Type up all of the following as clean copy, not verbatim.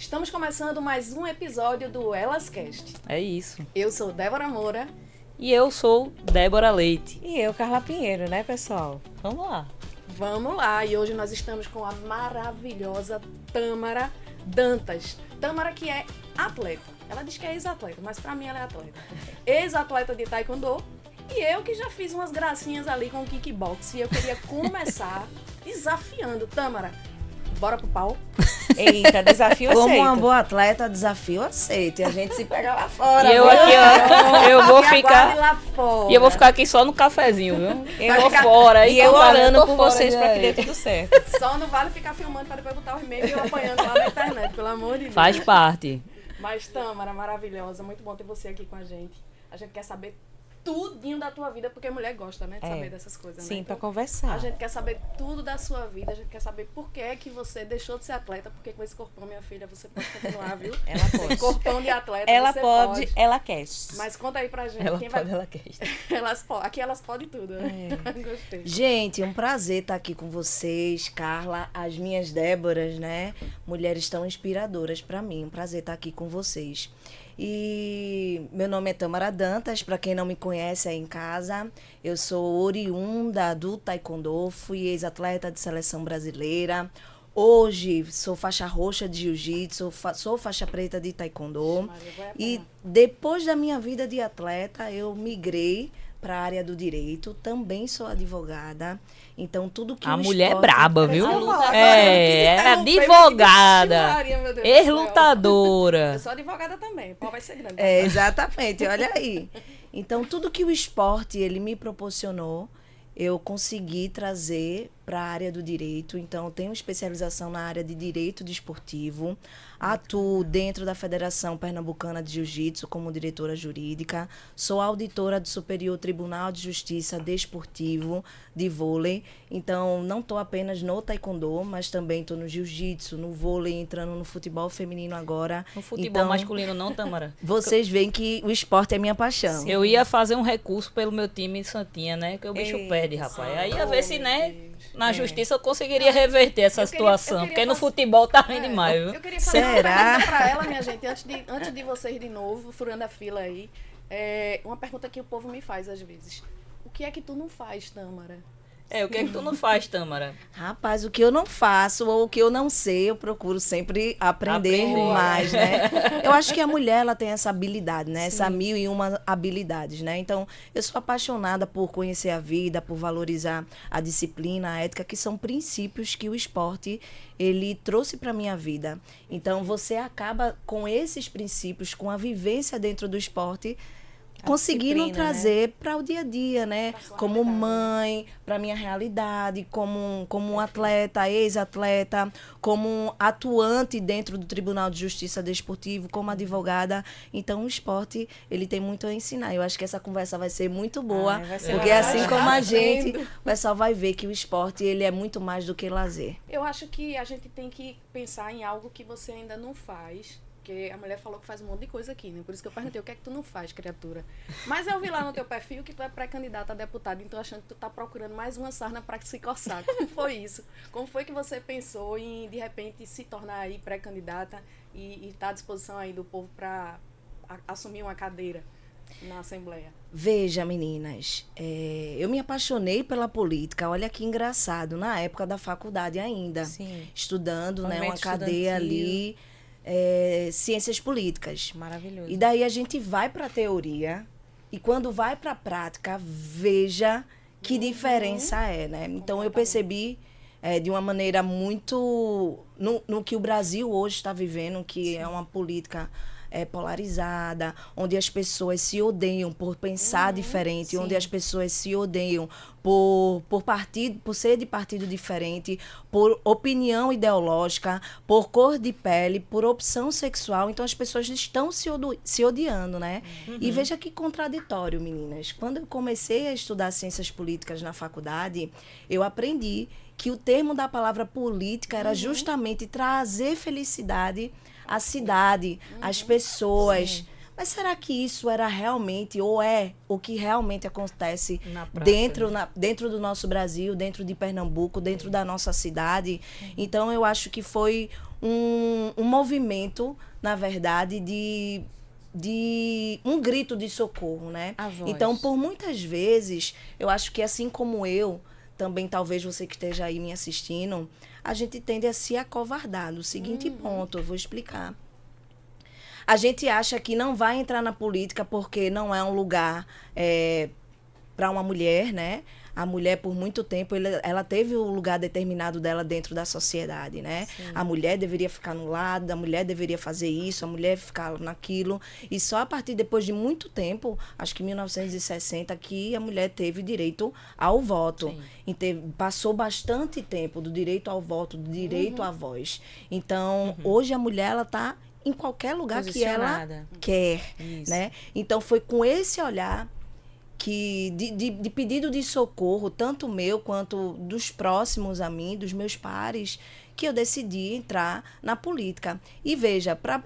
Estamos começando mais um episódio do Elascast. É isso. Eu sou Débora Moura. E eu sou Débora Leite. E eu, Carla Pinheiro, né, pessoal? Vamos lá. Vamos lá, e hoje nós estamos com a maravilhosa Tâmara Dantas. Tâmara que é atleta. Ela diz que é ex-atleta, mas pra mim ela é atleta. Ex-atleta de taekwondo. E eu que já fiz umas gracinhas ali com o kickbox. E eu queria começar desafiando. Tâmara, bora pro pau? Eita, desafio aceito. Como uma boa atleta, desafio aceito. E a gente se pega lá fora. E eu aqui, ó, eu vou E ficar... aguarde lá fora. E eu vou ficar aqui só no cafezinho, viu? Eu Tô ficar- fora. E eu tô orando tô por fora vocês já pra que aí. dê tudo certo. Só não vale ficar filmando pra depois botar os memes e eu apanhando lá na internet, pelo amor de Deus. Faz parte. Mas, Tâmara, maravilhosa, muito bom ter você aqui com a gente. A gente quer saber tudinho da tua vida, porque mulher gosta, né, de saber dessas coisas, Sim, né? pra Então, conversar. a gente quer saber tudo da sua vida, a gente quer saber por que que você deixou de ser atleta, porque com esse corpão, minha filha, você pode continuar, viu? Ela Esse pode. corpão de atleta, Ela você pode, ela quer. Mas conta aí pra gente, Ela quem pode, vai... ela quer. Aqui elas podem tudo, né? Gostei. Gente, um prazer estar aqui com vocês, Carla, as minhas Déboras, né? Mulheres tão inspiradoras para mim. Um prazer estar aqui com vocês. E meu nome é Tâmara Dantas, para quem não me conhece aí em casa, eu sou oriunda do taekwondo, fui ex-atleta de seleção brasileira. Hoje sou faixa roxa de jiu-jitsu, sou faixa preta de taekwondo. Maria, vai E apanhar. depois da minha vida de atleta, eu migrei para a área do direito, também sou advogada. Então, tudo que A o mulher é esporte- braba, viu? Eu ia falar agora, É, eu quis é interromper, advogada, mas Maria, meu Deus do céu. Eu ex-lutadora. sou advogada também, o pau vai ser grande. É, exatamente, olha aí. Então, tudo que o esporte ele me proporcionou, eu consegui trazer para a área do direito. Então, eu tenho especialização na área de direito desportivo. Atuo dentro da Federação Pernambucana de Jiu-Jitsu como diretora jurídica. Sou auditora do Superior Tribunal de Justiça Desportivo de vôlei. Então, não estou apenas no taekwondo, mas também estou no jiu-jitsu, no vôlei, entrando no futebol feminino agora. No futebol Então, masculino não, Tâmara. vocês veem que o esporte é minha paixão. Eu ia fazer um recurso pelo meu time em Santinha, né? Que o bicho Eita, pede, rapaz. Aí ia Oh, ver se, meu né, Deus. na justiça eu conseguiria reverter essa Eu queria- situação. eu queria Porque no fazer- futebol tá ruim demais, viu? Eu queria fazer uma Será? pergunta pra ela, minha gente, antes de vocês de novo, furando a fila aí. Uma pergunta que o povo me faz às vezes. O que é que tu não faz, Tâmara? É, o que é que tu não faz, Tâmara? Rapaz, o que eu não faço ou o que eu não sei, eu procuro sempre aprender Aprender. mais, né? Eu acho que a mulher, ela tem essa habilidade, né? Essa 1001 habilidades, né? Então, eu sou apaixonada por conhecer a vida, por valorizar a disciplina, a ética, que são princípios que o esporte, ele trouxe para minha vida. Então, você acaba com esses princípios, com a vivência dentro do esporte, conseguiram disciplina, trazer para o dia a dia, né? Pra sua Como realidade. mãe, para minha realidade, como um atleta, ex-atleta, como um atuante dentro do Tribunal de Justiça Desportivo, como advogada. Então, o esporte, ele tem muito a ensinar. Eu acho que essa conversa vai ser muito boa, Ai, vai ser porque maravilhosa. assim como a Tá gente, sendo. o pessoal vai ver que o esporte, ele é muito mais do que lazer. Eu acho que a gente tem que pensar em algo que você ainda não faz. Porque a mulher falou que faz um monte de coisa aqui, né? Por isso que eu perguntei, o que é que tu não faz, criatura? Mas eu vi lá no teu perfil que tu é pré-candidata a deputada, então achando que tu tá procurando mais uma sarna pra se coçar. Como foi isso? Como foi que você pensou em, de repente, se tornar aí pré-candidata e tá à disposição aí do povo pra assumir uma cadeira na Assembleia? Veja, meninas, eu me apaixonei pela política, olha que engraçado, na época da faculdade ainda, Sim. estudando, né, uma Movimento cadeia estudantil. ali, ciências políticas. Maravilhoso. E daí a gente vai para a teoria e quando vai para a prática, veja que diferença é, né? Então eu percebi de uma maneira muito no que o Brasil hoje está vivendo, que é uma política polarizada, onde as pessoas se odeiam por pensar diferente, onde as pessoas se odeiam por ser de partido diferente, por opinião ideológica, por cor de pele, por opção sexual. Então as pessoas estão se odiando, né? E veja que contraditório, meninas. Quando eu comecei a estudar ciências políticas na faculdade, eu aprendi que o termo da palavra política era justamente trazer felicidade à cidade, às pessoas. Sim. Mas será que isso era realmente, ou é o que realmente acontece Na prática, dentro do nosso Brasil, dentro de Pernambuco, dentro da nossa cidade? Então, eu acho que foi um movimento, na verdade, de um grito de socorro, né? A voz. Então, por muitas vezes, eu acho que assim como eu, também talvez você que esteja aí me assistindo, a gente tende a se acovardar. No seguinte ponto, eu vou explicar. A gente acha que não vai entrar na política porque não é um lugar para uma mulher, né? A mulher, por muito tempo, ela teve o lugar determinado dela dentro da sociedade, né? Sim. A mulher deveria ficar no lado, a mulher deveria fazer isso, a mulher ficar naquilo. E só a partir depois de muito tempo, acho que 1960, que a mulher teve direito ao voto. Sim. E passou bastante tempo do direito ao voto, do direito à voz. Então, hoje a mulher, ela está em qualquer lugar que ela Posicionada. quer, Isso. né? Então, foi com esse olhar que de pedido de socorro, tanto meu quanto dos próximos a mim, dos meus pares, que eu decidi entrar na política. E veja, para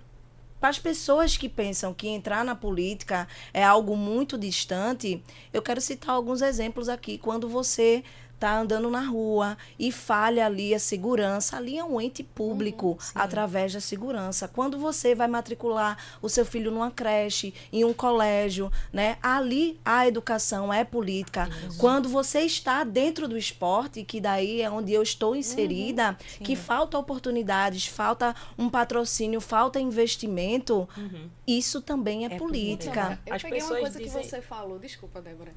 as pessoas que pensam que entrar na política é algo muito distante, eu quero citar alguns exemplos aqui. Quando você está andando na rua e falha ali a segurança, ali é um ente público através da segurança. Quando você vai matricular o seu filho numa creche, em um colégio, né? Ali a educação é política. Quando você está dentro do esporte, que daí é onde eu estou inserida, que falta oportunidades, falta um patrocínio, falta investimento, isso também é política. Eu As peguei uma pessoas coisa dizem- que você falou, desculpa, Débora.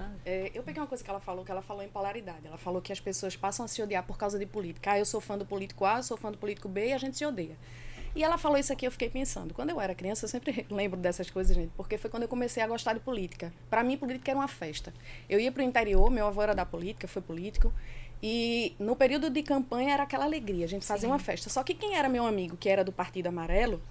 Eu peguei uma coisa que ela falou em polaridade. Ela falou que as pessoas passam a se odiar por causa de política. Eu sou fã do político A, eu sou fã do político B e a gente se odeia. E ela falou isso aqui, eu fiquei pensando. Quando eu era criança, eu sempre lembro dessas coisas, gente, porque foi quando eu comecei a gostar de política. Para mim, política era uma festa. Eu ia pro interior, meu avô era da política, foi político. E no período de campanha era aquela alegria, a gente fazia uma festa. Só que quem era meu amigo, que era do Partido Amarelo,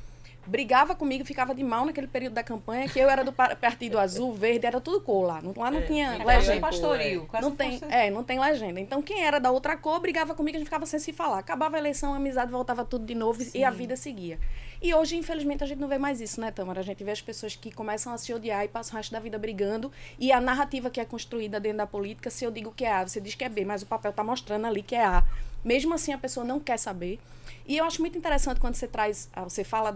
brigava comigo, ficava de mal naquele período da campanha, que eu era do Partido Azul, Verde, era tudo cor lá. Lá não tinha Quase um legenda. pastoril. Quase um Não tem, pastoril. não tem legenda. Então, quem era da outra cor brigava comigo, a gente ficava sem se falar. Acabava a eleição, a amizade voltava tudo de novo e a vida seguia. E hoje, infelizmente, a gente não vê mais isso, né, Tâmara? A gente vê as pessoas que começam a se odiar e passam o resto da vida brigando. E a narrativa que é construída dentro da política, se eu digo que é A, você diz que é B, mas o papel está mostrando ali que é A. Mesmo assim, a pessoa não quer saber. E eu acho muito interessante quando você fala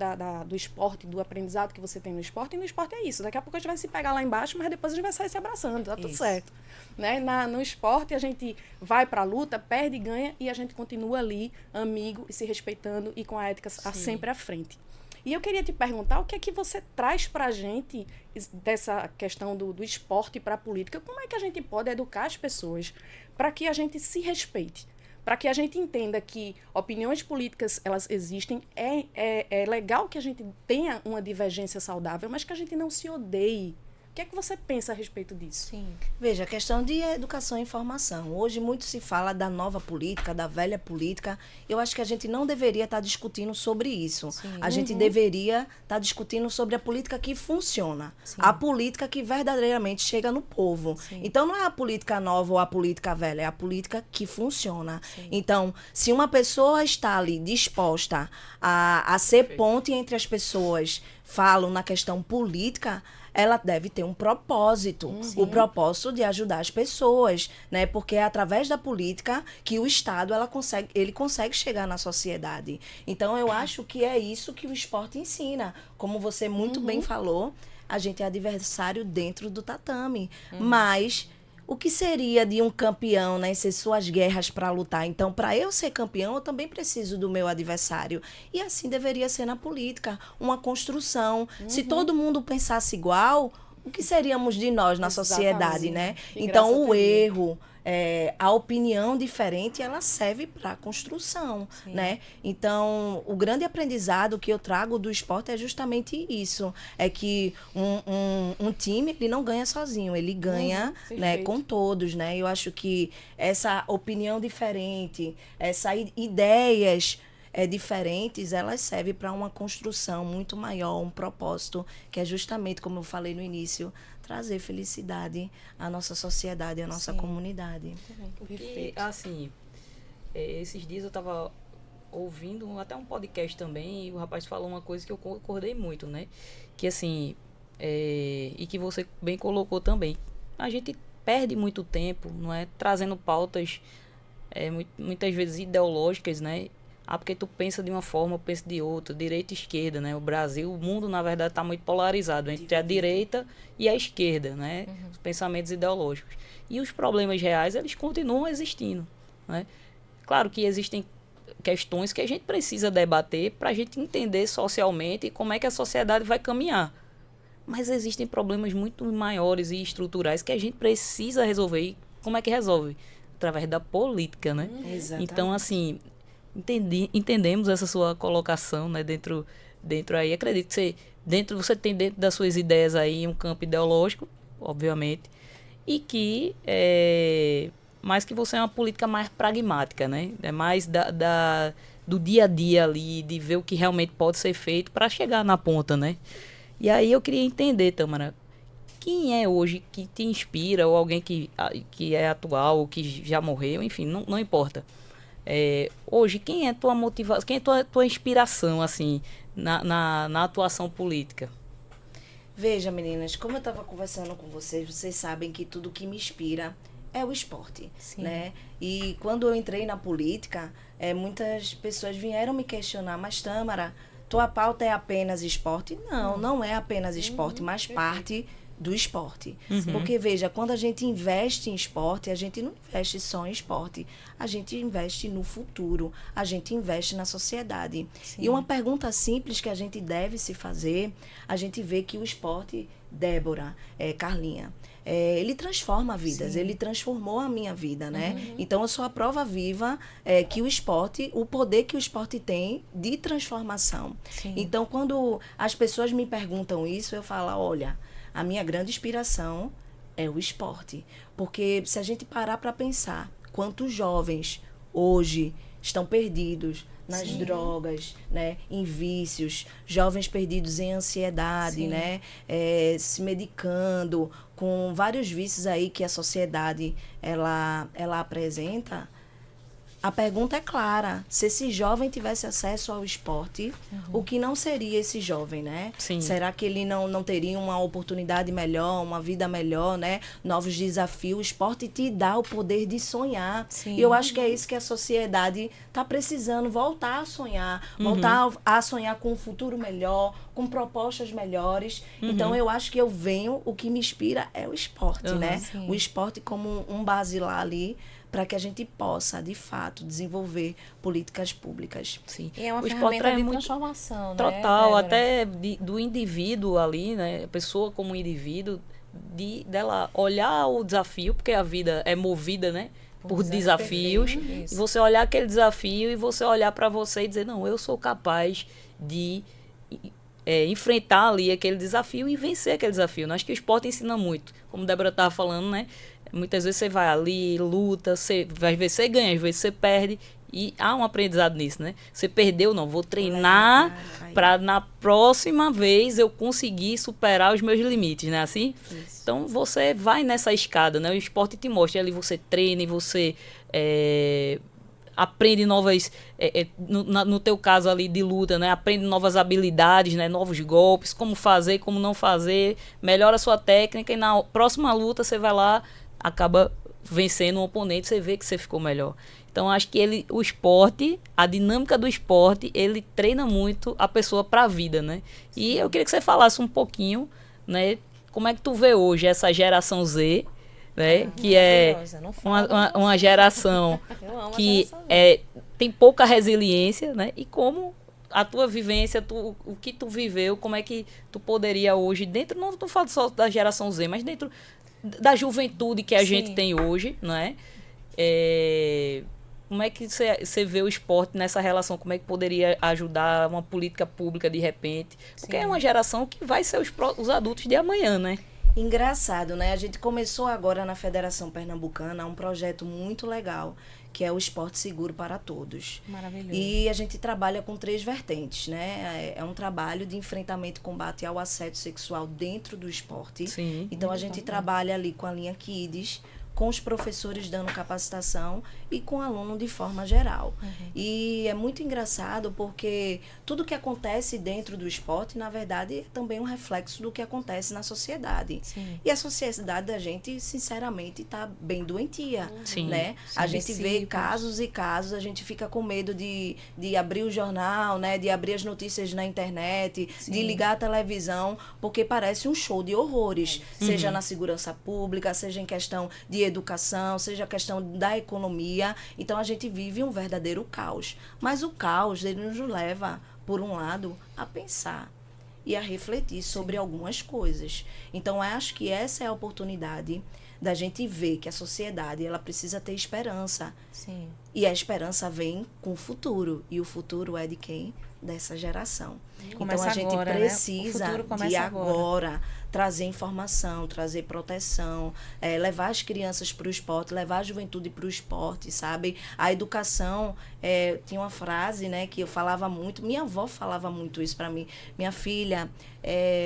do esporte, do aprendizado que você tem no esporte. E no esporte é isso. Daqui a pouco a gente vai se pegar lá embaixo, mas depois a gente vai sair se abraçando. Tá tudo Isso. certo. Né? No esporte, a gente vai pra luta, perde e ganha. E a gente continua ali, amigo, e se respeitando e com a ética sempre à frente. E eu queria te perguntar o que é que você traz pra gente dessa questão do esporte para a política. Como é que a gente pode educar as pessoas para que a gente se respeite? Para que a gente entenda que opiniões políticas, elas existem, é legal que a gente tenha uma divergência saudável, mas que a gente não se odeie. O que é que você pensa a respeito disso? Sim. Veja, a questão de educação e informação. Hoje muito se fala da nova política, da velha política. Eu acho que a gente não deveria estar discutindo sobre isso. Sim. A gente deveria estar discutindo sobre a política que funciona. A política que verdadeiramente chega no povo. Sim. Então, não é a política nova ou a política velha, é a política que funciona. Então, se uma pessoa está ali disposta a ser ponte entre as pessoas, falam na questão política, ela deve ter um propósito, o propósito de ajudar as pessoas, né? Porque é através da política que o Estado ele consegue chegar na sociedade. Então, eu acho que é isso que o esporte ensina. Como você muito bem falou, a gente é adversário dentro do tatame, mas o que seria de um campeão, né, ser suas guerras para lutar? Então, para eu ser campeão, eu também preciso do meu adversário. E assim deveria ser na política, uma construção. Se todo mundo pensasse igual, o que seríamos de nós na sociedade, né? Que Então, graça o teria. erro, a opinião diferente, ela serve para a construção, né? Então, o grande aprendizado que eu trago do esporte é justamente isso. É que um time, ele não ganha sozinho, ele ganha, né, perfeito. com todos, né? Eu acho que essa opinião diferente, essas ideias diferentes, elas servem para uma construção muito maior, um propósito, que é justamente, como eu falei no início, trazer felicidade à nossa sociedade, à nossa comunidade. Porque, assim, esses dias eu tava ouvindo até um podcast também e o rapaz falou uma coisa que eu concordei muito, né? Que, assim, e que você bem colocou também. A gente perde muito tempo, não é, trazendo pautas muitas vezes ideológicas, né? Porque tu pensa de uma forma, eu penso de outra, direita e esquerda, né? O Brasil, o mundo, na verdade, está muito polarizado entre a direita e a esquerda, né? Os pensamentos ideológicos. E os problemas reais, eles continuam existindo, né? Claro que existem questões que a gente precisa debater para a gente entender socialmente como é que a sociedade vai caminhar. Mas existem problemas muito maiores e estruturais que a gente precisa resolver. E como é que resolve? Através da política, né? Exatamente. Então, assim, entendemos essa sua colocação, né? Dentro aí, acredito que você tem dentro das suas ideias aí um campo ideológico, obviamente, e que mais que você é uma política mais pragmática, né? É mais do dia a dia ali, de ver o que realmente pode ser feito para chegar na ponta, né? E aí eu queria entender, Tamara, quem é hoje que te inspira, ou alguém que é atual, ou que já morreu, enfim, não importa. Hoje, quem é tua motivação, quem é tua inspiração, assim, na atuação política? Veja, meninas, como eu estava conversando com vocês sabem que tudo que me inspira é o esporte, né? E quando eu entrei na política, muitas pessoas vieram me questionar, mas Tâmara, tua pauta é apenas esporte? Não, não é apenas esporte, mas parte do esporte. Porque, veja, quando a gente investe em esporte, a gente não investe só em esporte. A gente investe no futuro. A gente investe na sociedade. E uma pergunta simples que a gente deve se fazer, a gente vê que o esporte, Débora, Carlinha, ele transforma vidas. Ele transformou a minha vida, né? Então, eu sou a prova viva que o esporte, o poder que o esporte tem de transformação. Então, quando as pessoas me perguntam isso, eu falo, olha, a minha grande inspiração é o esporte. Porque se a gente parar para pensar quantos jovens hoje estão perdidos nas drogas, né, em vícios, jovens perdidos em ansiedade, né, se medicando com vários vícios aí que a sociedade ela apresenta. A pergunta é clara, se esse jovem tivesse acesso ao esporte, o que não seria esse jovem, né? Sim. Será que ele não teria uma oportunidade melhor, uma vida melhor, né? Novos desafios. O esporte te dá o poder de sonhar. E eu acho que é isso que a sociedade está precisando, voltar a sonhar. Voltar a sonhar com um futuro melhor, com propostas melhores. Então, eu acho que o que me inspira é o esporte, né? O esporte como um basilar ali, para que a gente possa, de fato, desenvolver políticas públicas. Sim. E é uma o ferramenta de transformação, né? Total, até do indivíduo ali, né? A pessoa como indivíduo, dela olhar o desafio, porque a vida é movida, né? Por desafios. E você olhar aquele desafio e você olhar para você e dizer, não, eu sou capaz de enfrentar ali aquele desafio e vencer aquele desafio. Acho que o esporte ensina muito. Como a Débora estava falando, né? Muitas vezes você vai ali, luta, às vezes você ganha, às vezes você perde. E há um aprendizado nisso, né? Você perdeu, não, vou treinar para na próxima vez eu conseguir superar os meus limites, né? Assim? Isso. Então, você vai nessa escada, né? O esporte te mostra, ali você treina e você aprende novas, no teu caso ali de luta, né? Aprende novas habilidades, né? Novos golpes, como fazer, como não fazer, melhora a sua técnica e na próxima luta você vai lá, acaba vencendo um oponente, você vê que você ficou melhor. Então, acho que o esporte, a dinâmica do esporte, ele treina muito a pessoa para a vida, né? E eu queria que você falasse um pouquinho, né? Como é que tu vê hoje essa geração Z, né? Que é uma geração que tem pouca resiliência, né? E como a tua vivência, o que tu viveu, como é que tu poderia hoje, dentro, não estou falando só da geração Z, mas dentro da juventude que a gente tem hoje, não é? Como é que você vê o esporte nessa relação? Como é que poderia ajudar uma política pública de repente? Porque é uma geração que vai ser os adultos de amanhã, né? Engraçado, né? A gente começou agora na Federação Pernambucana um projeto muito legal, que é o Esporte Seguro para Todos. Maravilhoso. E a gente trabalha com 3 vertentes, né? É um trabalho de enfrentamento e combate ao assédio sexual dentro do esporte. Sim. Então, a gente trabalha ali com a linha Kids, com os professores dando capacitação e com o aluno de forma geral. E é muito engraçado porque tudo que acontece dentro do esporte, na verdade, é também um reflexo do que acontece na sociedade. Sim. E a sociedade da gente, sinceramente, está bem doentia, Sim, né? sim. A gente vê Princípios. casos e casos, a gente fica com medo de abrir o jornal, né? De abrir as notícias na internet, de ligar a televisão, porque parece um show de horrores, seja na segurança pública, seja em questão de educação, seja questão da economia. Então a gente vive um verdadeiro caos. Mas o caos, ele nos leva, por um lado, a pensar e a refletir sobre algumas coisas. Então eu acho que essa é a oportunidade da gente ver que a sociedade, ela precisa ter esperança. Sim. E a esperança vem com o futuro. E o futuro é de quem? Dessa geração. Começa então a gente agora, né? O precisa futuro começa de agora. agora trazer informação, trazer proteção, levar as crianças para o esporte, levar a juventude para o esporte, sabe? A educação, tinha uma frase, né, que eu falava muito, minha avó falava muito isso para mim. Minha filha,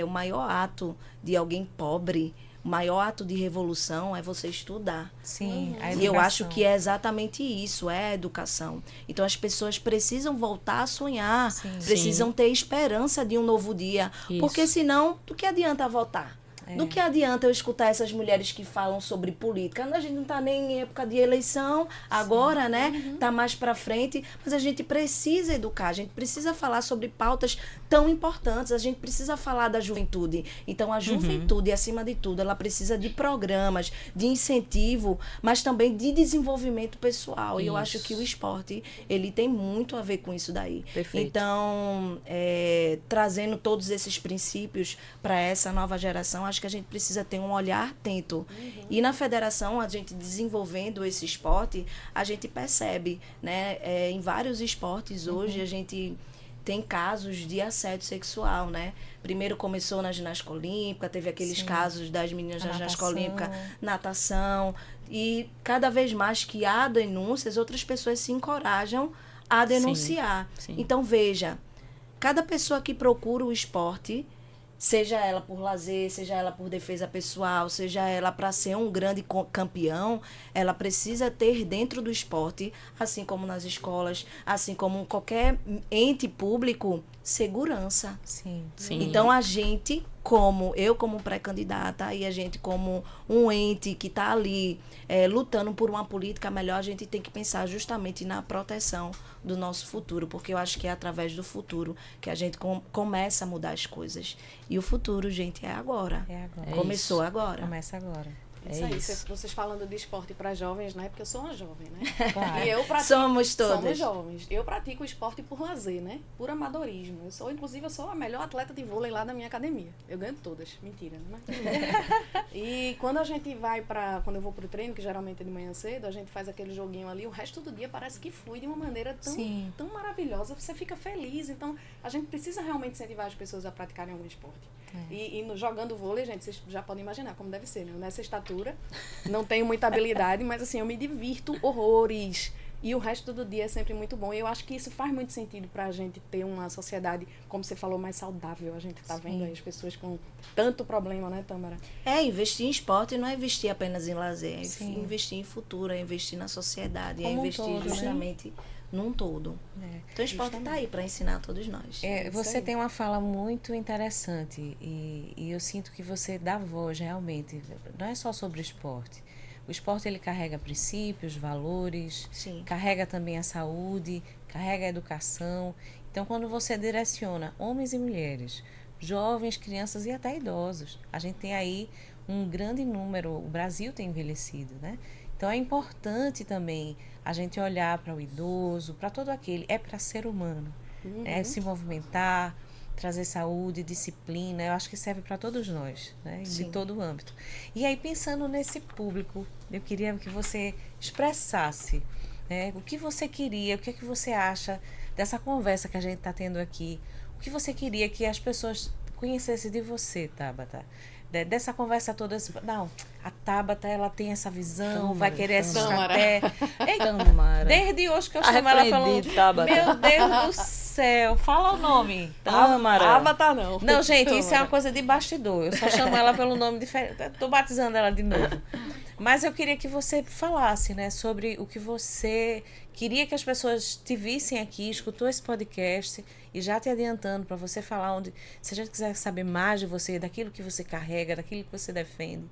o maior ato de alguém pobre, o maior ato de revolução é você estudar. Sim, a E eu acho educação. que é exatamente isso, é a educação. Então as pessoas precisam voltar a sonhar, Sim. precisam ter esperança de um novo dia. Isso. Porque senão, do que adianta votar? É. Do que adianta eu escutar essas mulheres que falam sobre política? A gente não está nem em época de eleição agora, né? Tá mais para frente, mas a gente precisa educar, a gente precisa falar sobre pautas tão importantes, a gente precisa falar da juventude. Então a juventude, acima de tudo, ela precisa de programas, de incentivo, mas também de desenvolvimento pessoal. E eu acho que o esporte, ele tem muito a ver com isso daí. Perfeito. Então, trazendo todos esses princípios para essa nova geração, acho que a gente precisa ter um olhar atento. E na federação, a gente desenvolvendo esse esporte, a gente percebe, né? Em vários esportes hoje, a gente tem casos de assédio sexual, né? Primeiro começou na ginástica olímpica, teve aqueles casos das meninas A da ginástica natação. olímpica, natação, e cada vez mais que há denúncias, outras pessoas se encorajam a denunciar. sim. Então, veja, cada pessoa que procura o esporte, seja ela por lazer, seja ela por defesa pessoal, seja ela para ser um grande campeão, ela precisa ter dentro do esporte, assim como nas escolas, assim como qualquer ente público, segurança. Sim. Sim. Então a gente, como pré-candidata e a gente como um ente que está ali lutando por uma política melhor, a gente tem que pensar justamente na proteção do nosso futuro, porque eu acho que é através do futuro que a gente começa a mudar as coisas. E o futuro, gente, é agora. É agora. Começou agora. Começa agora. Isso É aí, isso. vocês falando de esporte para jovens, né? Porque eu sou uma jovem, né? Claro. E eu pratico, Somos todas. Somos jovens. Eu pratico esporte por lazer, né? Por amadorismo. Inclusive, eu sou a melhor atleta de vôlei lá da minha academia. Eu ganho todas. Mentira, né? E quando a gente vai quando eu vou pro treino, que geralmente é de manhã cedo, a gente faz aquele joguinho ali, o resto do dia parece que flui de uma maneira Sim. tão maravilhosa, você fica feliz. Então, a gente precisa realmente incentivar as pessoas a praticarem algum esporte. Jogando vôlei, gente, vocês já podem imaginar como deve ser, né? Nessa estatura, não tenho muita habilidade, mas assim, eu me divirto horrores. E o resto do dia é sempre muito bom. E eu acho que isso faz muito sentido pra gente ter uma sociedade, como você falou, mais saudável. A gente tá vendo aí as pessoas com tanto problema, né, Tâmara? Investir em esporte não é investir apenas em lazer, é Sim. investir em futuro, é investir na sociedade, é Como um investir todo, né? justamente num todo. É. Então o esporte está aí para ensinar a todos nós. Você aí. tem uma fala muito interessante e eu sinto que você dá voz realmente. Não é só sobre o esporte. O esporte ele carrega princípios, valores, Sim. carrega também a saúde, carrega a educação. Então, quando você direciona homens e mulheres, jovens, crianças e até idosos, a gente tem aí um grande número, o Brasil tem envelhecido, né? Então, é importante também a gente olhar para o idoso, para todo aquele, é para ser humano, é se movimentar, trazer saúde, disciplina, eu acho que serve para todos nós, né? De todo o âmbito. E aí, pensando nesse público, eu queria que você expressasse, né, o que você queria, o que é que você acha dessa conversa que a gente está tendo aqui, o que você queria que as pessoas conhecessem de você, Tabata. Dessa conversa toda, não, a Tabata, ela tem essa visão, vai querer essa estratégia. Tâmara. Desde hoje que eu chamo ela pelo... Arrependido, Tabata. Meu Deus do céu, fala o nome. Tâmara. Avatar não. Não, gente, isso é Tâmara. uma coisa de bastidor. Eu só chamo ela pelo nome diferente. Tô batizando ela de novo. Mas eu queria que você falasse, né, sobre o que você queria que as pessoas te vissem aqui, escutou esse podcast e já te adiantando para você falar onde, se a gente quiser saber mais de você, daquilo que você carrega, daquilo que você defende.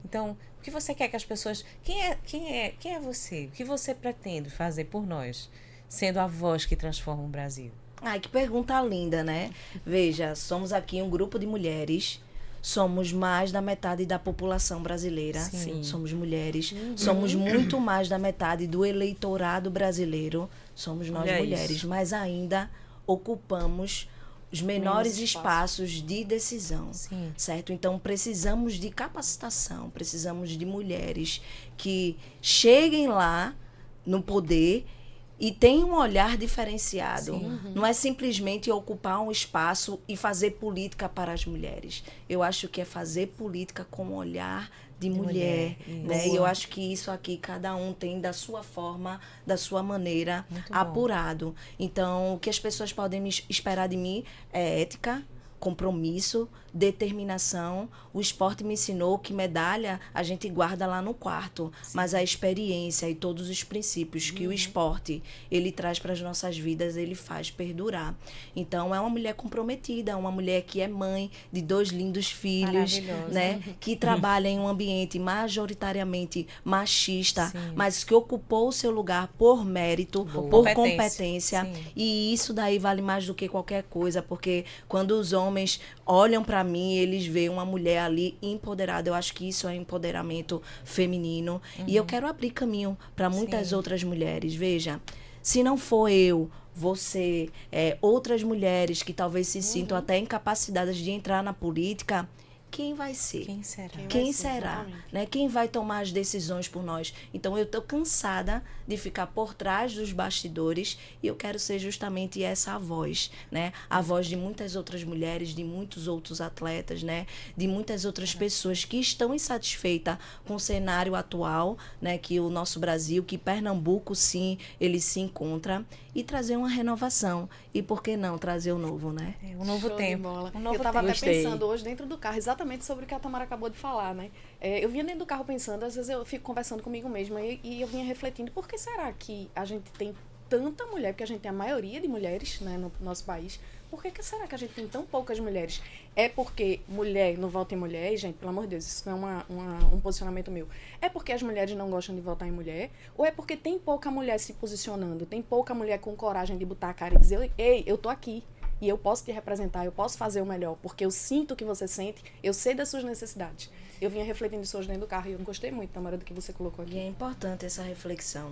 Então, o que você quer que as pessoas, quem é você? O que você pretende fazer por nós, sendo a voz que transforma o Brasil? Ai, que pergunta linda, né? Veja, somos aqui um grupo de mulheres. Somos mais da metade da população brasileira. Sim. Somos mulheres. Somos muito mais da metade do eleitorado brasileiro. Somos nós Olha mulheres. isso. Mas ainda ocupamos os menores Menos espaços de decisão. Sim. Certo? Então, precisamos de capacitação. Precisamos de mulheres que cheguem lá no poder e tem um olhar diferenciado. Não é simplesmente ocupar um espaço e fazer política para as mulheres. Eu acho que é fazer política com um olhar de mulher, mulher, né? isso. E eu acho que isso aqui cada um tem da sua forma, da sua maneira, Muito bom. apurado. Então, o que as pessoas podem esperar de mim é ética, compromisso, determinação. O esporte me ensinou que medalha a gente guarda lá no quarto, mas a experiência e todos os princípios que o esporte ele traz para as nossas vidas, ele faz perdurar. Então é uma mulher comprometida, uma mulher que é mãe de 2 lindos filhos, Maravilhosa. né, que trabalha em um ambiente majoritariamente machista, Sim. mas que ocupou o seu lugar por mérito, Boa. por Competência. competência. Sim. E isso daí vale mais do que qualquer coisa, porque quando os homens olham para mim, eles veem uma mulher ali empoderada. Eu acho que isso é empoderamento feminino. E eu quero abrir caminho para muitas Sim. outras mulheres. Veja, se não for eu, você, outras mulheres que talvez se sintam até incapacitadas de entrar na política, quem vai ser? Quem será? Quem vai ser, será? exatamente. Né? Quem vai tomar as decisões por nós? Então, eu estou cansada de ficar por trás dos bastidores e eu quero ser justamente essa voz, né? A voz de muitas outras mulheres, de muitos outros atletas, né? De muitas outras pessoas que estão insatisfeitas com o cenário atual, né? Que o nosso Brasil, que Pernambuco, sim, ele se encontra e trazer uma renovação. E por que não trazer o novo, né? É, um novo Show de tempo. bola. Um novo Eu tava tempo. até Gostei. pensando hoje dentro do carro, exatamente sobre o que a Tamara acabou de falar, né? Eu vinha dentro do carro pensando, às vezes eu fico conversando comigo mesma e eu vinha refletindo, por que será que a gente tem tanta mulher, porque a gente tem a maioria de mulheres, né, no nosso país, por que será que a gente tem tão poucas mulheres? É porque mulher não vota em mulher, gente, pelo amor de Deus, isso não é um posicionamento meu. É porque as mulheres não gostam de votar em mulher? Ou é porque tem pouca mulher se posicionando, tem pouca mulher com coragem de botar a cara e dizer, ei, eu tô aqui. E eu posso te representar, eu posso fazer o melhor, porque eu sinto o que você sente, eu sei das suas necessidades. Eu vinha refletindo isso hoje dentro do carro e eu gostei muito, Tamara, do que você colocou E aqui. é importante essa reflexão.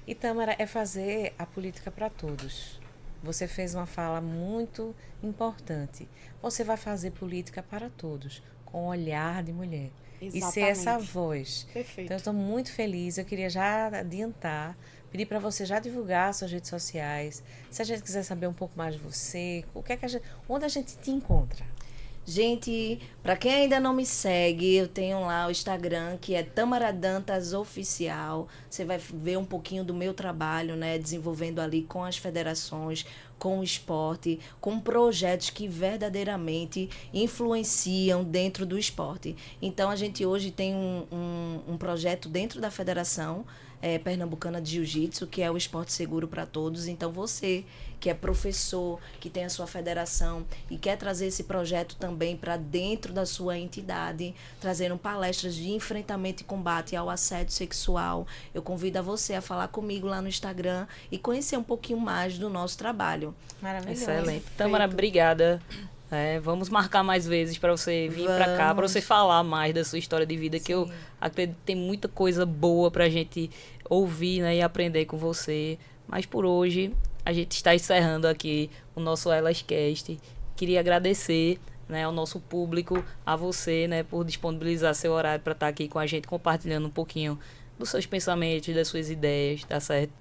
E, Tâmara, é fazer a política para todos. Você fez uma fala muito importante. Você vai fazer política para todos, com o olhar de mulher. E ser essa Exatamente. voz. Perfeito. Então, eu estou muito feliz. Eu queria já adiantar, pedir para você já divulgar suas redes sociais. Se a gente quiser saber um pouco mais de você, onde a gente te encontra? Gente, para quem ainda não me segue, eu tenho lá o Instagram, que é Tamara Dantas Oficial. Você vai ver um pouquinho do meu trabalho, né? Desenvolvendo ali com as federações, com o esporte, com projetos que verdadeiramente influenciam dentro do esporte. Então, a gente hoje tem um projeto dentro da Federação Pernambucana de Jiu-Jitsu, que é o Esporte Seguro para Todos. Então, você que é professor, que tem a sua federação e quer trazer esse projeto também para dentro da sua entidade, trazendo palestras de enfrentamento e combate ao assédio sexual, eu convido a você a falar comigo lá no Instagram e conhecer um pouquinho mais do nosso trabalho. Maravilhoso. Excelente. Tamara, obrigada. Vamos marcar mais vezes para você vir para cá, para você falar mais da sua história de vida, que eu acredito que tem muita coisa boa para a gente ouvir, né, e aprender com você. Mas por hoje, a gente está encerrando aqui o nosso Elascast. Queria agradecer, né, ao nosso público, a você, né, por disponibilizar seu horário para estar aqui com a gente, compartilhando um pouquinho dos seus pensamentos, das suas ideias, tá certo?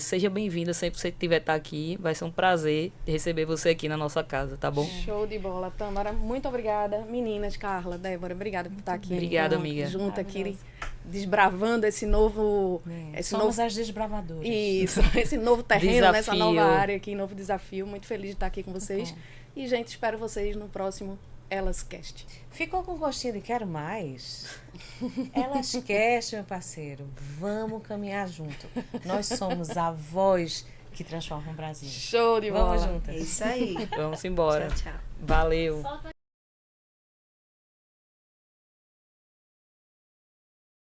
Seja bem-vinda sempre que você tiver estar aqui. Vai ser um prazer receber você aqui na nossa casa, tá bom? Show de bola, Tamara. Muito obrigada. Meninas, Carla, Débora, obrigada por estar aqui. Obrigada, então, amiga. Junto aqui, desbravando esse novo... Somos as desbravadoras. Isso, esse novo terreno, Desafio. nessa nova área aqui, novo desafio. Muito feliz de estar aqui com vocês. E, gente, espero vocês no próximo Elas Cast. Ficou com gostinho de quero mais? Elas Cast, meu parceiro. Vamos caminhar junto. Nós somos a voz que transforma o Brasil. Show de bola. Vamos juntas. É isso aí. Vamos embora. Tchau, tchau. Valeu.